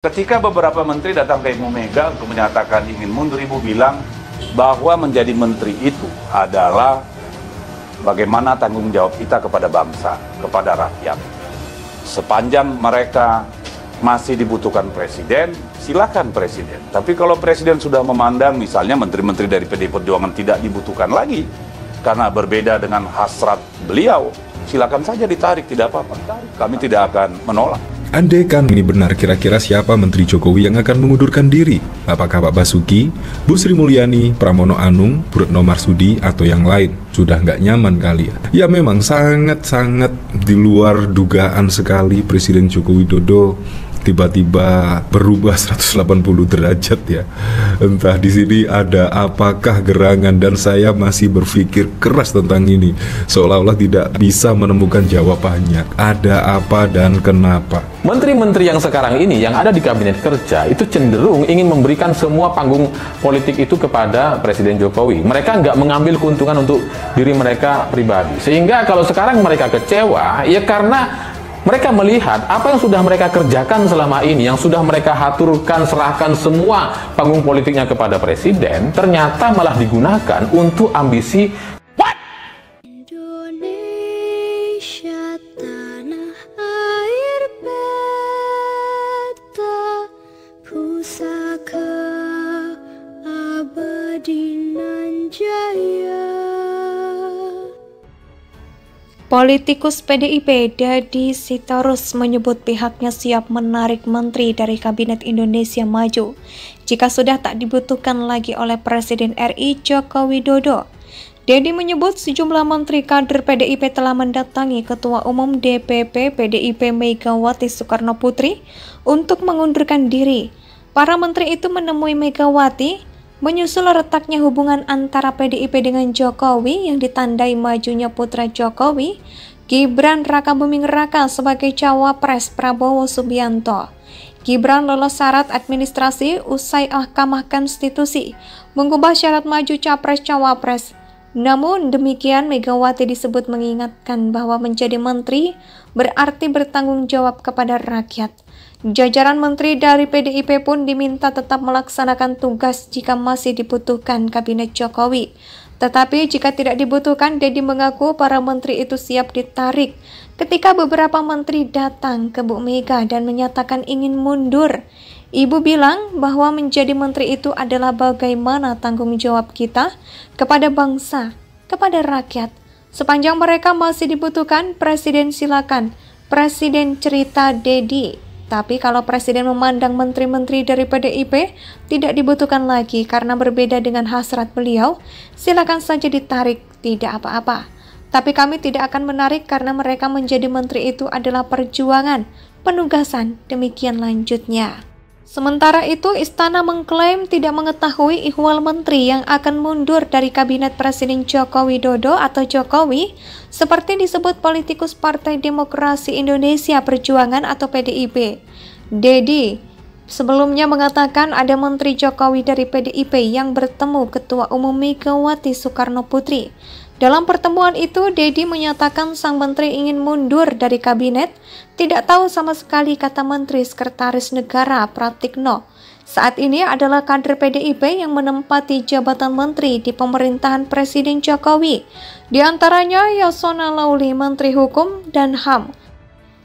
Ketika beberapa menteri datang ke Ibu Mega untuk menyatakan ingin mundur, Ibu bilang bahwa menjadi menteri itu adalah bagaimana tanggung jawab kita kepada bangsa, kepada rakyat. Sepanjang mereka masih dibutuhkan presiden, silakan presiden. Tapi kalau presiden sudah memandang misalnya menteri-menteri dari PDI Perjuangan tidak dibutuhkan lagi karena berbeda dengan hasrat beliau, silakan saja ditarik, tidak apa-apa. Kami tidak akan menolak. Andaikan ini benar, kira-kira siapa Menteri Jokowi yang akan mengundurkan diri? Apakah Pak Basuki, Bu Sri Mulyani, Pramono Anung, Bu Retno Marsudi, atau yang lain? Sudah nggak nyaman kali ya? Ya memang sangat-sangat di luar dugaan sekali Presiden Joko Widodo tiba-tiba berubah 180 derajat ya. Entah di sini ada apakah gerangan, dan saya masih berpikir keras tentang ini. Seolah-olah tidak bisa menemukan jawabannya. Ada apa dan kenapa? Menteri-menteri yang sekarang ini yang ada di kabinet kerja itu cenderung ingin memberikan semua panggung politik itu kepada Presiden Jokowi. Mereka nggak mengambil keuntungan untuk diri mereka pribadi. Sehingga kalau sekarang mereka kecewa, ya karena mereka melihat apa yang sudah mereka kerjakan selama ini, yang sudah mereka haturkan, serahkan semua panggung politiknya kepada Presiden, ternyata malah digunakan untuk ambisi. Indonesia tanah air beta, pusaka abadi nan jaya. Politikus PDIP Deddy Sitorus menyebut pihaknya siap menarik menteri dari Kabinet Indonesia Maju jika sudah tak dibutuhkan lagi oleh Presiden RI Joko Widodo. Deddy menyebut sejumlah menteri kader PDIP telah mendatangi Ketua Umum DPP PDIP Megawati Soekarnoputri untuk mengundurkan diri. Para menteri itu menemui Megawati menyusul retaknya hubungan antara PDIP dengan Jokowi yang ditandai majunya putra Jokowi, Gibran Rakabuming Raka sebagai cawapres Prabowo Subianto. Gibran lolos syarat administrasi usai Mahkamah Konstitusi mengubah syarat maju capres-cawapres. Namun demikian, Megawati disebut mengingatkan bahwa menjadi menteri berarti bertanggung jawab kepada rakyat. Jajaran menteri dari PDIP pun diminta tetap melaksanakan tugas jika masih dibutuhkan Kabinet Jokowi. Tetapi jika tidak dibutuhkan, Deddy mengaku para menteri itu siap ditarik ketika beberapa menteri datang ke Bu Mega dan menyatakan ingin mundur. Ibu bilang bahwa menjadi menteri itu adalah bagaimana tanggung jawab kita kepada bangsa, kepada rakyat. Sepanjang mereka masih dibutuhkan, Presiden silakan. Presiden cerita Deddy. Tapi kalau Presiden memandang menteri-menteri dari PDIP tidak dibutuhkan lagi karena berbeda dengan hasrat beliau, silakan saja ditarik, tidak apa-apa. Tapi kami tidak akan menarik karena mereka menjadi menteri itu adalah perjuangan, penugasan, demikian lanjutnya. Sementara itu, Istana mengklaim tidak mengetahui ihwal menteri yang akan mundur dari Kabinet Presiden Joko Widodo atau Jokowi, seperti disebut politikus Partai Demokrasi Indonesia Perjuangan atau PDIP. Deddy sebelumnya mengatakan ada Menteri Jokowi dari PDIP yang bertemu Ketua Umum Megawati Soekarnoputri. Dalam pertemuan itu, Deddy menyatakan sang menteri ingin mundur dari kabinet, tidak tahu sama sekali kata Menteri Sekretaris Negara Pratikno. Saat ini adalah kader PDIP yang menempati jabatan menteri di pemerintahan Presiden Jokowi. Di antaranya Yasona Lauli, Menteri Hukum dan HAM,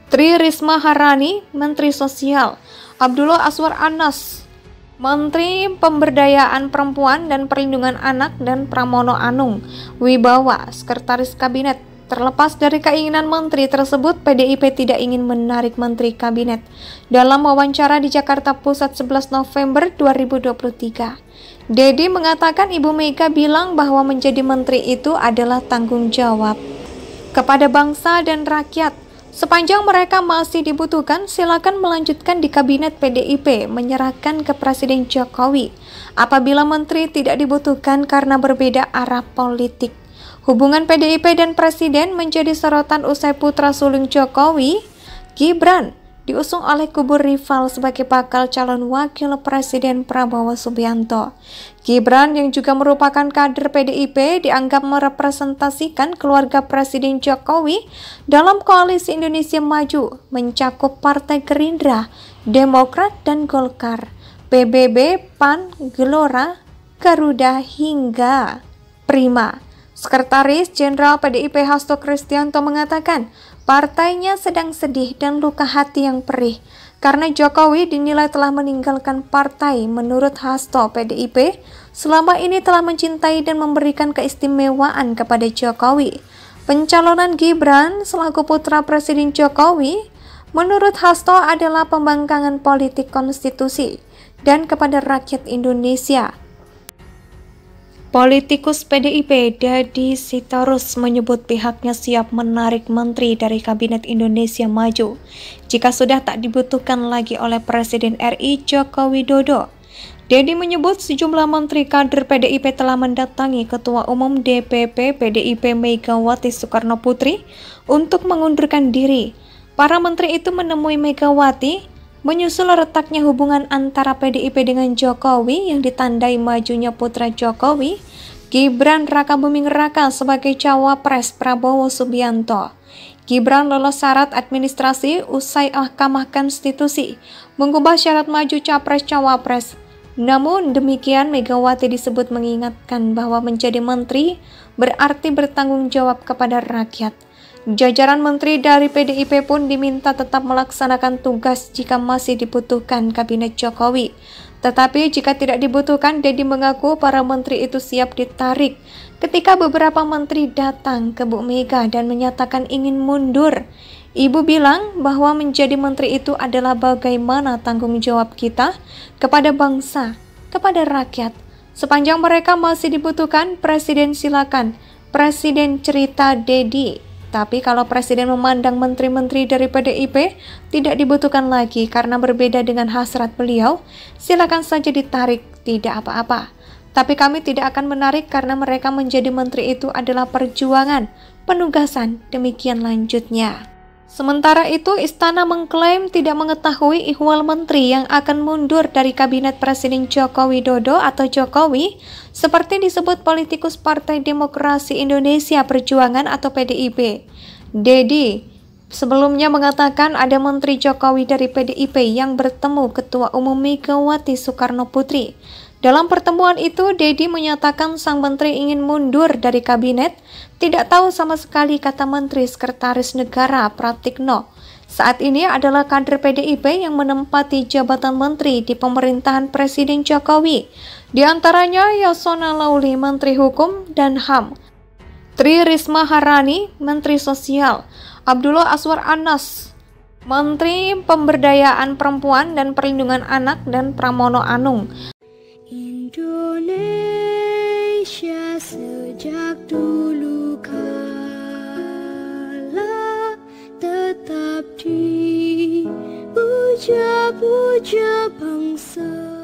Tri Risma Harani, Menteri Sosial, Abdullah Azwar Anas, Menteri Pemberdayaan Perempuan dan Perlindungan Anak, dan Pramono Anung Wibawa, Sekretaris Kabinet. Terlepas dari keinginan menteri tersebut, PDIP tidak ingin menarik menteri kabinet. Dalam wawancara di Jakarta Pusat 11 November 2023, Deddy mengatakan Ibu Mega bilang bahwa menjadi menteri itu adalah tanggung jawab kepada bangsa dan rakyat. Sepanjang mereka masih dibutuhkan, silakan melanjutkan di kabinet PDIP, menyerahkan ke Presiden Jokowi. Apabila menteri tidak dibutuhkan karena berbeda arah politik. Hubungan PDIP dan Presiden menjadi sorotan usai putra sulung Jokowi, Gibran, diusung oleh kubu rival sebagai bakal calon wakil Presiden Prabowo Subianto. Gibran yang juga merupakan kader PDIP dianggap merepresentasikan keluarga Presiden Jokowi dalam koalisi Indonesia Maju, mencakup Partai Gerindra, Demokrat dan Golkar, PBB, PAN, Gelora, Garuda hingga Prima. Sekretaris Jenderal PDIP Hasto Kristianto mengatakan partainya sedang sedih dan luka hati yang perih karena Jokowi dinilai telah meninggalkan partai. Menurut Hasto, PDIP selama ini telah mencintai dan memberikan keistimewaan kepada Jokowi. Pencalonan Gibran selaku putra Presiden Jokowi menurut Hasto adalah pembangkangan politik konstitusi dan kepada rakyat Indonesia. Politikus PDIP Deddy Sitorus menyebut pihaknya siap menarik menteri dari Kabinet Indonesia Maju jika sudah tak dibutuhkan lagi oleh Presiden RI Joko Widodo. Deddy menyebut sejumlah menteri kader PDIP telah mendatangi Ketua Umum DPP PDIP Megawati Soekarno Putri untuk mengundurkan diri. Para menteri itu menemui Megawati menyusul retaknya hubungan antara PDIP dengan Jokowi yang ditandai majunya putra Jokowi, Gibran Rakabuming Raka sebagai cawapres Prabowo Subianto. Gibran lolos syarat administrasi usai Mahkamah Konstitusi mengubah syarat maju capres-cawapres. Namun demikian, Megawati disebut mengingatkan bahwa menjadi menteri berarti bertanggung jawab kepada rakyat. Jajaran menteri dari PDIP pun diminta tetap melaksanakan tugas jika masih dibutuhkan Kabinet Jokowi. Tetapi jika tidak dibutuhkan, Deddy mengaku para menteri itu siap ditarik ketika beberapa menteri datang ke Bu Mega dan menyatakan ingin mundur. Ibu bilang bahwa menjadi menteri itu adalah bagaimana tanggung jawab kita kepada bangsa, kepada rakyat. Sepanjang mereka masih dibutuhkan, Presiden silakan. Presiden cerita Deddy. Tapi kalau Presiden memandang menteri-menteri dari PDIP tidak dibutuhkan lagi karena berbeda dengan hasrat beliau, silakan saja ditarik, tidak apa-apa. Tapi kami tidak akan menarik karena mereka menjadi menteri itu adalah perjuangan, penugasan, demikian lanjutnya. Sementara itu, Istana mengklaim tidak mengetahui ihwal menteri yang akan mundur dari Kabinet Presiden Joko Widodo atau Jokowi, seperti disebut politikus Partai Demokrasi Indonesia Perjuangan atau PDIP. Deddy sebelumnya mengatakan ada Menteri Jokowi dari PDIP yang bertemu Ketua Umum Megawati Soekarno Putri. Dalam pertemuan itu, Deddy menyatakan sang menteri ingin mundur dari kabinet, tidak tahu sama sekali kata Menteri Sekretaris Negara Pratikno. Saat ini adalah kader PDIP yang menempati jabatan menteri di pemerintahan Presiden Jokowi. Di antaranya Yasona Lauli, Menteri Hukum dan HAM, Tri Risma Harani, Menteri Sosial, Abdullah Azwar Anas, Menteri Pemberdayaan Perempuan dan Perlindungan Anak, dan Pramono Anung. Indonesia sejak dulu kala tetap dipuja-puja bangsa.